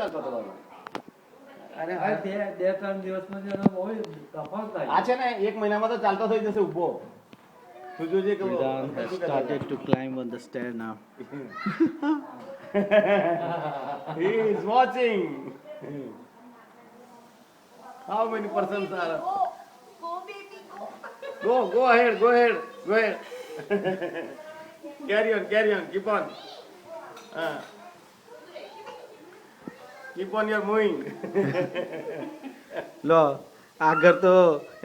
ચાલતો હતો બાબા. અરે આ બે ત્રણ દિવસમાં જ એનો બહુ તફાવત થાય. આ છે ને 1 મહિનામાં તો ચાલતો થઈ જશે ઊભો. તું જોજે કે Vedant has started to climb on the stair now. he is watching. How many persons are? Go, baby, go. Go ahead, go ahead, go ahead. Carry on, keep on. Keep on your moving. લો આગળ તો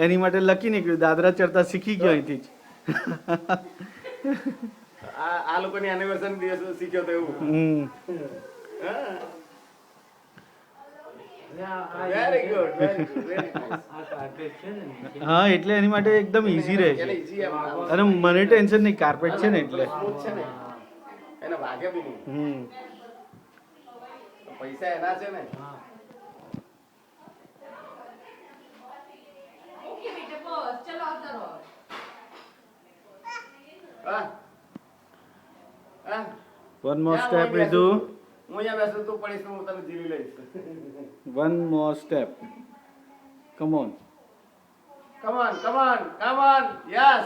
એની માટે lucky નીકળ્યું, દાદરા ચડતા શીખી ગયો અહીંથી જ. આ લોકોની એનિવર્સરી દિવસ શીખ્યો તો એવું. Very good, very nice. આ કાર્પેટ છે ને હા એટલે એની માટે એકદમ ઈઝી રહે એને છે. easy એમ આમ. અને મને ટેન્શન નહીં, કાર્પેટ છે ને એટલે. Smooth છે ને એને વાગે બી નહીં. હમ પૈસા એના છે ને. હા. Okay, बेटे, बस. चलो आता रहो. હા હા વન મોર ત્યાં સ્ટેપ હું રીધુ, હું અહીંયા બેસું, તું પડીશ તો હું તને જીવી લઈશ. One more step, come on Come on. Yes.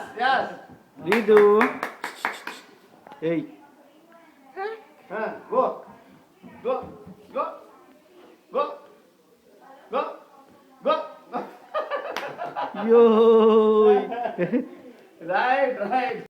રીધુ. એ Go. Yo Right.